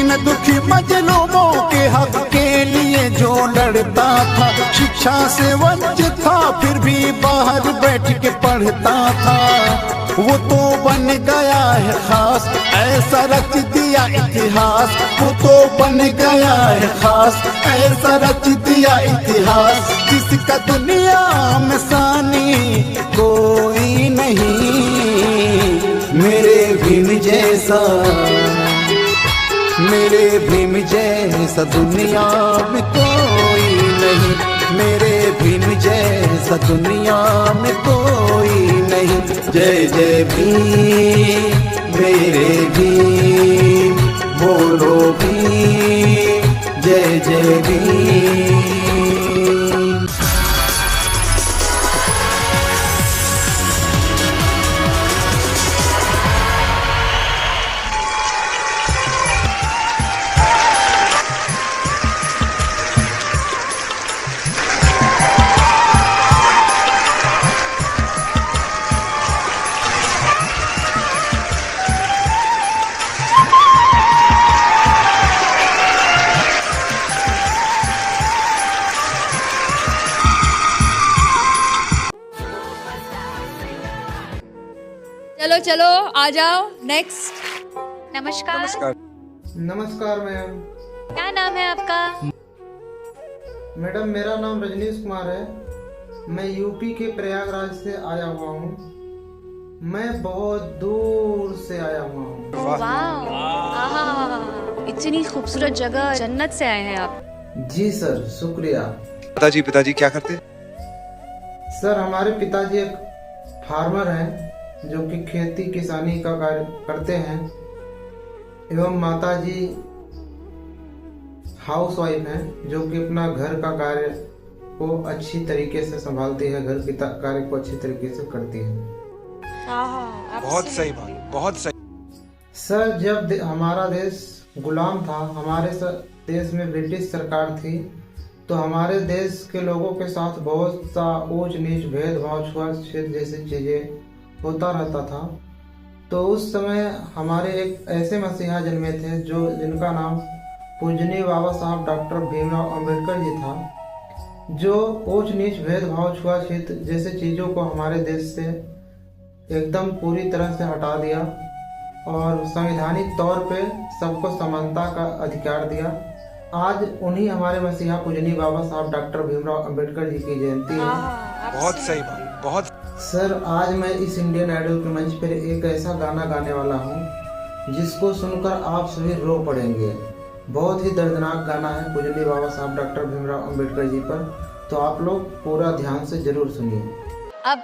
दीन दुखी मजलूमों के हक के लिए जो लड़ता था, शिक्षा से वंचित था फिर भी बाहर बैठ के पढ़ता था, वो तो बन गया है खास, ऐसा रच दिया इतिहास। वो तो बन गया है खास, ऐसा रच दिया इतिहास, जिसका दुनिया में सानी कोई नहीं। मेरे भीम जैसा, मेरे भीम जैसा दुनिया में कोई नहीं, मेरे भीम जैसा दुनिया में कोई नहीं। जय जय भीम मेरे भीम, बोलो भीम जय जय भीम। चलो चलो आ जाओ नेक्स्ट। नमस्कार। नमस्कार मैम। क्या नाम है आपका? मैडम मेरा नाम रजनीश कुमार है, मैं यूपी के प्रयागराज से आया हुआ हूँ। मैं बहुत दूर से आया हुआ हूँ। वाह, आहा, इतनी खूबसूरत जगह, जन्नत से आए हैं आप। जी सर, शुक्रिया। पिताजी क्या करते हैं? सर हमारे पिताजी एक फार्मर हैं जो कि खेती किसानी का कार्य करते हैं, एवं माताजी हाउसवाइफ हैं जो कि अपना घर का कार्य को अच्छी तरीके से संभालती है, घर के कार्य को अच्छी तरीके से करती है। बहुत सही बात, बहुत सही। सर जब हमारा देश गुलाम था, हमारे देश में ब्रिटिश सरकार थी, तो हमारे देश के लोगों के साथ बहुत सा ऊंच नीच, भेदभाव, छुआछूत जैसी चीजें होता रहता था। तो उस समय हमारे एक ऐसे मसीहा जन्मे थे जो जिनका नाम पूजनीय बाबा साहब डॉक्टर भीमराव अंबेडकर जी था, जो ऊंच नीच, भेदभाव, छुआछूत जैसे चीज़ों को हमारे देश से एकदम पूरी तरह से हटा दिया और संवैधानिक तौर पे सबको समानता का अधिकार दिया। आज उन्हीं हमारे मसीहा पूजनीय बाबा साहब डॉक्टर भीमराव अंबेडकर जी की जयंती है। बहुत सही बात, बहुत। सर आज मैं इस इंडियन आइडल के मंच पर एक ऐसा गाना गाने वाला हूँ जिसको सुनकर आप सभी रो पड़ेंगे। बहुत ही दर्दनाक गाना है पूजनीय बाबा साहब डॉक्टर भीमराव अंबेडकर जी पर, तो आप लोग पूरा ध्यान से जरूर सुनिए। अब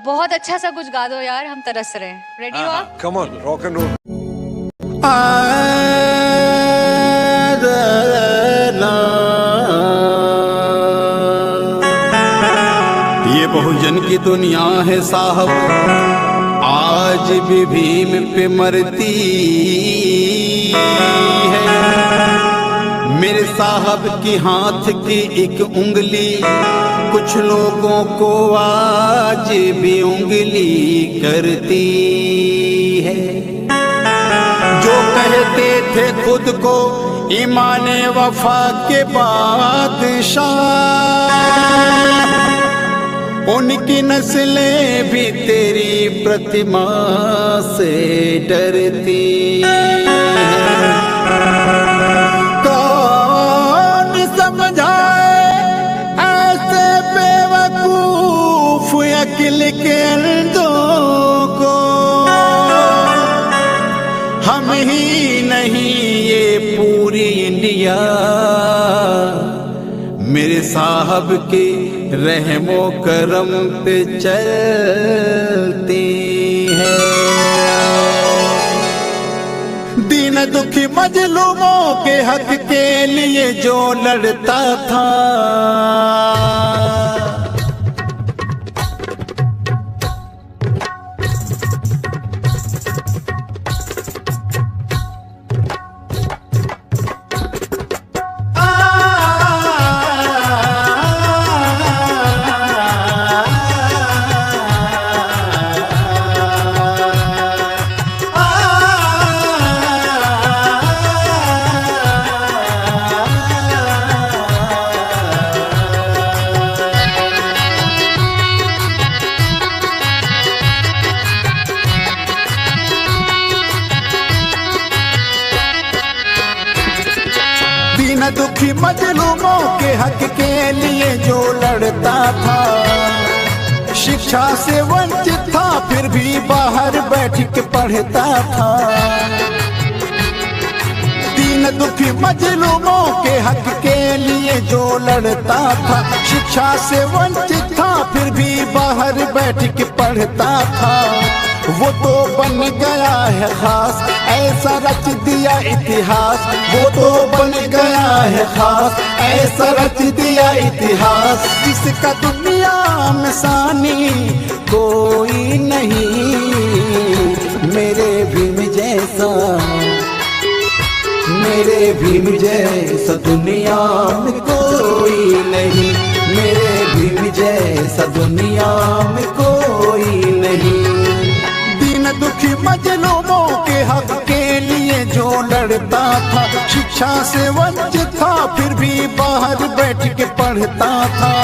बहुत अच्छा सा कुछ गा दो यार, हम तरस रहे हैं। रेडी हो आप? Come on, rock and roll. ये बहुजन की दुनिया है साहब, आज भी भीम पे मरती है। मेरे साहब की हाथ की एक उंगली कुछ लोगों को आज भी उंगली करती है। जो कहते थे खुद को ईमाने वफा के बादशाह, उनकी नस्लें भी तेरी प्रतिमा से डरती हैं। कौन समझाए ऐसे बेवकूफ अक्ल के अंधों को, हम ही नहीं ये पूरी इंडिया मेरे साहब के रहमो करम पे चलती है। दीन दुखी मजलूमों के हक के लिए जो लड़ता था, दुखी मजलूमों के हक के लिए जो लड़ता था, शिक्षा से वंचित था फिर भी बाहर बैठ के पढ़ता था। दीन दुखी मजलूमों के हक के लिए जो लड़ता था, शिक्षा से वंचित था फिर भी बाहर बैठ के पढ़ता था। वो तो बन गया है खास, ऐसा रच दिया इतिहास। वो तो बन गया है खास, ऐसा रच दिया इतिहास। जिसका दुनिया में सानी कोई नहीं, मेरे भीम जैसा, मेरे भीम जैसा दुनिया में कोई नहीं, मेरे भीम जैसा दुनिया में कोई नहीं। दीन दुखी मजलूमों के हक के लिए जो लड़ता था, शिक्षा से वंचित था फिर भी बाहर बैठ के पढ़ता था।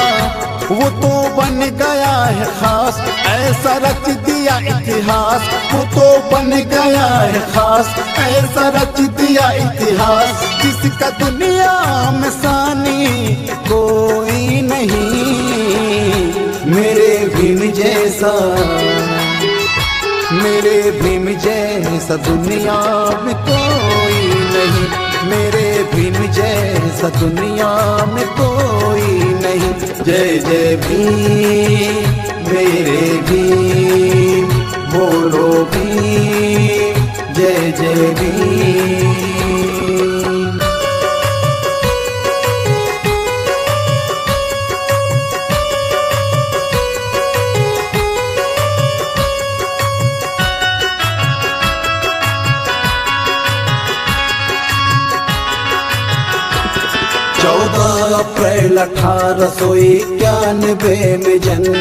वो तो बन गया है खास, ऐसा रच दिया इतिहास। वो तो बन गया है खास, ऐसा रच दिया इतिहास। जिसका दुनिया में सानी कोई नहीं, मेरे भीम जैसा, मेरे भीम जैसा दुनिया में कोई नहीं, मेरे भीम जैसा दुनिया में कोई नहीं। जय जय भीम मेरे भीम, बोलो भीम, जय जय भीम। अप्रैल 1891 में जन्म,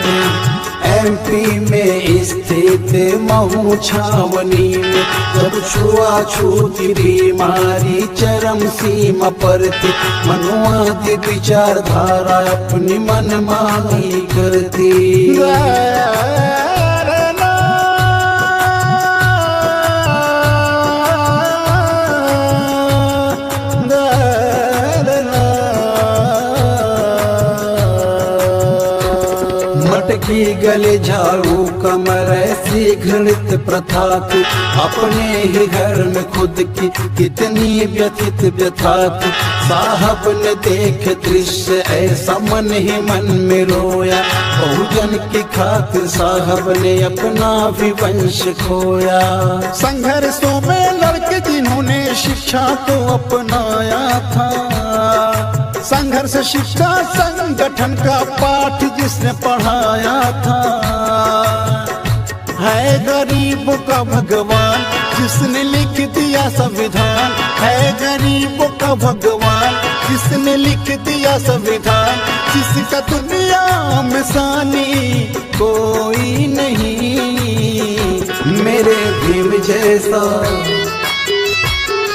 एमपी में स्थित महू छावनी में। जब छुआछूत की बीमारी चरम सीमा पर थी, मनुवादी विचारधारा अपनी मनमानी करती। की गले झाड़ू कमर ऐसी घृणित प्रथा थी, अपने ही घर में खुद की कितनी व्यथित व्यथा थी। साहब ने देख दृश्य ऐसा मन ही मन में रोया, बहुजन की खातिर साहब ने अपना भी वंश खोया। संघर्षों में लड़के जिन्होंने शिक्षा को अपनाया था, संघर्ष शिक्षा संगठन का पाठ जिसने पढ़ाया था। है गरीबों का भगवान जिसने लिख दिया संविधान, है गरीबों का भगवान जिसने लिख दिया संविधान। जिसका दुनिया में सानी कोई नहीं, मेरे भीम जैसा,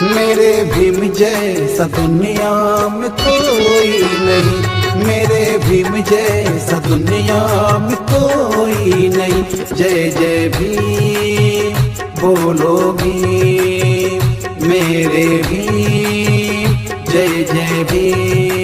मेरे भीम जैसा दुनिया में कोई नहीं, मेरे भीम जैसा दुनिया में कोई नहीं। जय जय भीम, बोलो भीम, मेरे भीम, जय जय भीम।